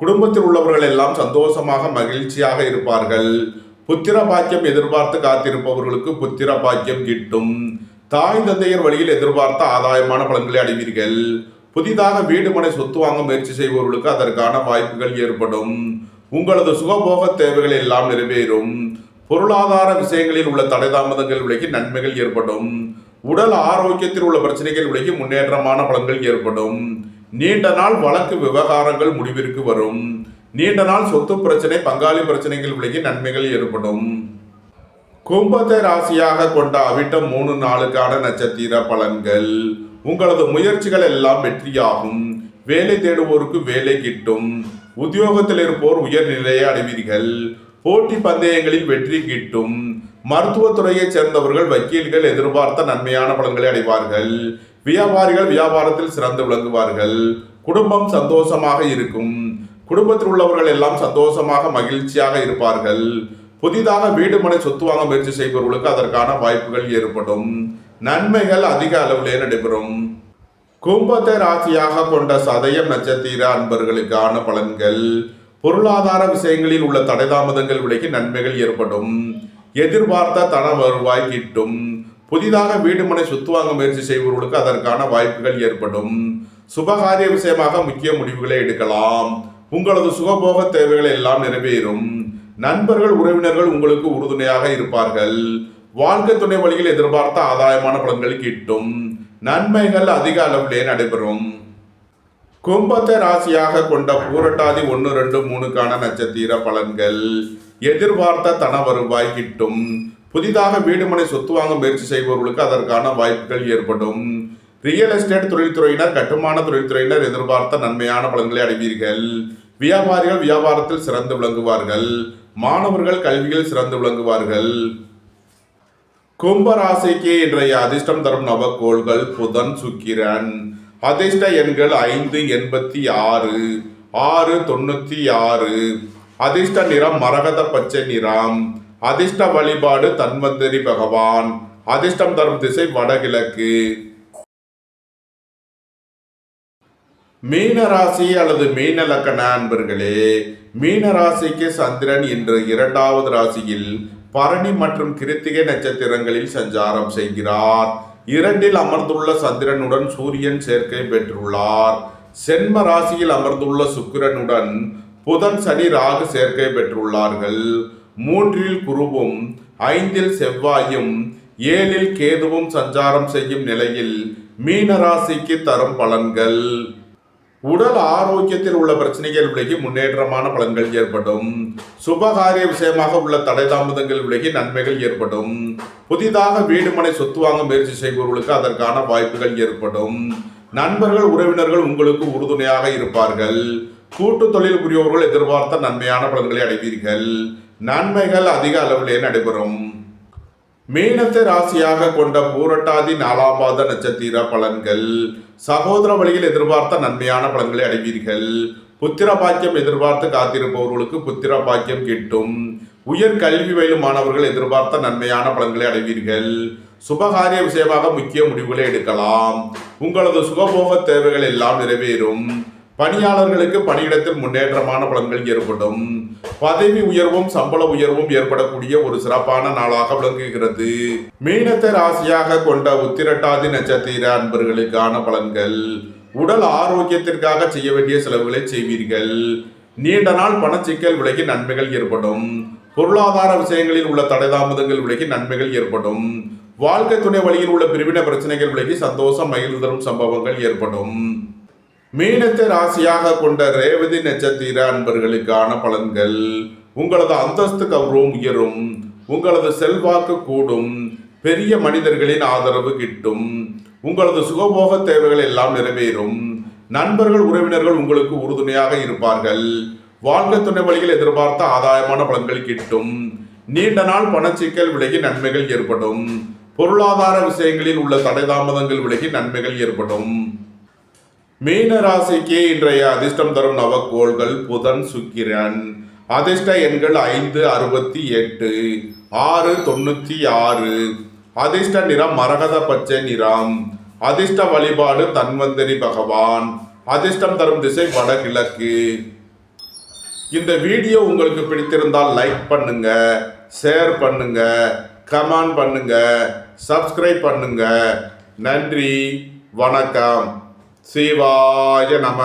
குடும்பத்தில் உள்ளவர்கள் எல்லாம் சந்தோஷமாக மகிழ்ச்சியாக இருப்பார்கள். புத்திர பாக்கியம் எதிர்பார்த்து காத்திருப்பவர்களுக்கு புத்திர பாக்கியம் கிட்டும். தாய் தந்தையர் வழியில் எதிர்பார்த்த ஆதாயமான பலன்களை அடைவீர்கள். புதிதாக வீடு மனை சொத்து வாங்க முயற்சி செய்பவர்களுக்கு அதற்கான வாய்ப்புகள் ஏற்படும். உங்களது சுகபோக தேவைகள் எல்லாம் நிறைவேறும். பொருளாதார விஷயங்களில் உள்ள தடை தாமதங்கள் விலகி நன்மைகள் ஏற்படும். உடல் ஆரோக்கியத்தில் உள்ள பிரச்சனைகள் விலகி முன்னேற்றமான பலன்கள் ஏற்படும். நீண்ட நாள் வழக்கு விவகாரங்கள் முடிவிற்கு வரும். நீண்ட நாள் சொத்து பிரச்சனை, பங்காளி பிரச்சனைகள் விலகி நன்மைகள் ஏற்படும். கும்பத்தை ராசியாக கொண்ட அவிட்டம் 3 நாளுக்கான நட்சத்திர பலன்கள்: உங்களது முயற்சிகள் எல்லாம் வெற்றியாகும். வேலை தேடுவோருக்கு வேலை கிட்டும். உத்தியோகத்தில் இருப்போர் உயர்நிலையை அடைவீர்கள். போட்டி பந்தயங்களில் வெற்றி கிட்டும். மருத்துவத்துறையைச் சேர்ந்தவர்கள், வக்கீல்கள் எதிர்பார்த்த நன்மையான பலன்களை அடைவார்கள். வியாபாரிகள் வியாபாரத்தில் சிறந்து விளங்குவார்கள். குடும்பம் சந்தோஷமாக இருக்கும். குடும்பத்தில் உள்ளவர்கள் எல்லாம் சந்தோஷமாக மகிழ்ச்சியாக இருப்பார்கள். புதிதாக வீடு மனை சொத்து வாங்க முயற்சி செய்பவர்களுக்கு அதற்கான வாய்ப்புகள் ஏற்படும். நன்மைகள் அதிக அளவிலே நடைபெறும். கும்பத்தை ராசியாக கொண்ட சதயம் நட்சத்திர அன்பர்களுக்கான பலன்கள். பொருளாதார விஷயங்களில் உள்ள தடைதாமதங்கள் விலகி நன்மைகள் ஏற்படும். எதிர்பார்த்த தன வருவாய் கிட்டும். புதிதாக வீடு மனை சொத்து வாங்க முயற்சி செய்பவர்களுக்கு அதற்கான வாய்ப்புகள் ஏற்படும். சுபகாரிய விஷயமாக முக்கிய முடிவுகளை எடுக்கலாம். உங்களது சுகபோக தேவைகள் எல்லாம் நிறைவேறும். நண்பர்கள் உறவினர்கள் உங்களுக்கு உறுதுணையாக இருப்பார்கள். வாழ்க்கை துணை வழியில் எதிர்பார்த்த ஆதாயமான பலன்கள் கிட்டும். நன்மைகள் அதிக அளவிலே நடைபெறும். கும்பத்தை ராசியாக கொண்ட பூரட்டாதி 1, 2, 3க்கான நட்சத்திர பலன்கள். எதிர்பார்த்த தன வருவாய் கிட்டும். புதிதாக வீடு மனை சொத்து வாங்க முயற்சி செய்பவர்களுக்கு அதற்கான வாய்ப்புகள் ஏற்படும். ரியல் எஸ்டேட் தொழில்துறையினர், கட்டுமான தொழில்துறையினர் எதிர்பார்த்த நன்மையான பலன்களை அடைவீர்கள். வியாபாரிகள் வியாபாரத்தில் சிறந்து விளங்குவார்கள். மாணவர்கள் கல்வியில் சிறந்து விளங்குவார்கள். கும்பராசிக்கு இன்றைய அதிர்ஷ்டம் தரும் நவக்கோள்கள் புதன், சுக்கிரன். அதிர்ஷ்ட எண்கள் 5, 86, 6, 96. அதிர்ஷ்ட நிறம் மரகத பச்சை நிறம். அதிர்ஷ்ட வழிபாடு தன்வந்தரி பகவான். அதிர்ஷ்டம் தரும் திசை வடகிழக்கு. மீன ராசி அல்லது மீன லக்கண அன்பர்களே, மீன ராசிக்கு சந்திரன் இன்று 2வது ராசியில் பரணி மற்றும் கிருத்திகை நட்சத்திரங்களில் சஞ்சாரம் செய்கிறார். 2ல் அமர்ந்துள்ள சந்திரனுடன் சூரியன் சேர்க்கை பெற்றுள்ளார். சென்ம ராசியில் அமர்ந்துள்ள சுக்கிரனுடன் புதன், சனி, ராகு சேர்க்கை பெற்றுள்ளார்கள். 3ல் குருவும் 5ல் செவ்வாயும் 7ல் கேதுவும் சஞ்சாரம் செய்யும் நிலையில் மீன ராசிக்கு தரும் பலன்கள். உடல் ஆரோக்கியத்தில் உள்ள பிரச்சனைகள் விலகி முன்னேற்றமான பலன்கள் ஏற்படும். சுபகாரிய விஷயமாக உள்ள தடை தாமதங்கள் விலகி நன்மைகள் ஏற்படும். புதிதாக வீடு மனை சொத்து வாங்க முயற்சி செய்பவர்களுக்கு அதற்கான வாய்ப்புகள் ஏற்படும். நண்பர்கள் உறவினர்கள் உங்களுக்கு உறுதுணையாக இருப்பார்கள். கூட்டு தொழில் புரியவர்கள் எதிர்பார்த்த நன்மையான பலன்களை அடைவீர்கள். நன்மைகள் அதிக அளவிலே நடைபெறும். மீனத்தை ராசியாக கொண்ட பூரட்டாதி 4ஆம் பாத நட்சத்திர பலன்கள். சகோதர வழியில் எதிர்பார்த்த நன்மையான பலன்களை அடைவீர்கள். புத்திர பாக்கியம் எதிர்பார்த்து காத்திருப்பவர்களுக்கு புத்திர பாக்கியம் கிட்டும். உயர் கல்வி பயிலும் மாணவர்கள் எதிர்பார்த்த நன்மையான பலன்களை அடைவீர்கள். சுபகாரிய விஷயமாக முக்கிய முடிவுகளை எடுக்கலாம். உங்களது சுகபோக தேவைகள் எல்லாம் நிறைவேறும். பணியாளர்களுக்கு பணியிடத்தில் முன்னேற்றமான பலன்கள் ஏற்படும். பதவி உயர்வும் சம்பள உயர்வும் ஏற்படக்கூடிய ஒரு சிறப்பான நாளாக விளங்குகிறது. மீனத்தை ராசியாக கொண்ட உத்திரட்டாதி நட்சத்திர அன்பர்களுக்கான பலன்கள். உடல் ஆரோக்கியத்திற்காக செய்ய வேண்டிய செலவுகளை செய்வீர்கள். நீண்ட நாள் பணச்சிக்கல் விலகி நன்மைகள் ஏற்படும். பொருளாதார விஷயங்களில் உள்ள தடைதாமதங்கள் விலகி நன்மைகள் ஏற்படும். வாழ்க்கை துணை வழியில் உள்ள பிரிவின பிரச்சனைகள் விலகி சந்தோஷம் மகிழ்வு தரும் சம்பவங்கள் ஏற்படும். மீனத்தை ராசியாக கொண்ட ரேவதி நட்சத்திர அன்பர்களுக்கான பலன்கள். உங்களது அந்தஸ்து கௌரவம் உயரும். உங்களது செல்வாக்கு கூடும். பெரிய மனிதர்களின் ஆதரவு கிட்டும். உங்களது சுகபோக தேவைகள் எல்லாம் நிறைவேறும். நண்பர்கள் உறவினர்கள் உங்களுக்கு உறுதுணையாக இருப்பார்கள். வாழ்க்கை துணை வழியில் எதிர்பார்த்த ஆதாயமான பலன்கள் கிட்டும். நீண்ட நாள் பணச்சிக்கல் விலகி நன்மைகள் ஏற்படும். பொருளாதார விஷயங்களில் உள்ள தடைதாமதங்கள் விலகி நன்மைகள் ஏற்படும். மீன ராசிக்கு இன்றைய அதிர்ஷ்டம் தரும் நவக்கோள்கள் புதன், சுக்கிரன். அதிர்ஷ்ட எண்கள் 5, 68, 6, 96. அதிர்ஷ்ட நிறம் மரகத பச்சை நிறம். அதிர்ஷ்ட வழிபாடு தன்வந்தரி பகவான். அதிர்ஷ்டம் தரும் திசை வடகிழக்கு. இந்த வீடியோ உங்களுக்கு பிடித்திருந்தால் லைக் பண்ணுங்க, ஷேர் பண்ணுங்க, கமெண்ட் பண்ணுங்க, சப்ஸ்கிரைப் பண்ணுங்க. நன்றி, வணக்கம். சிவாய நம.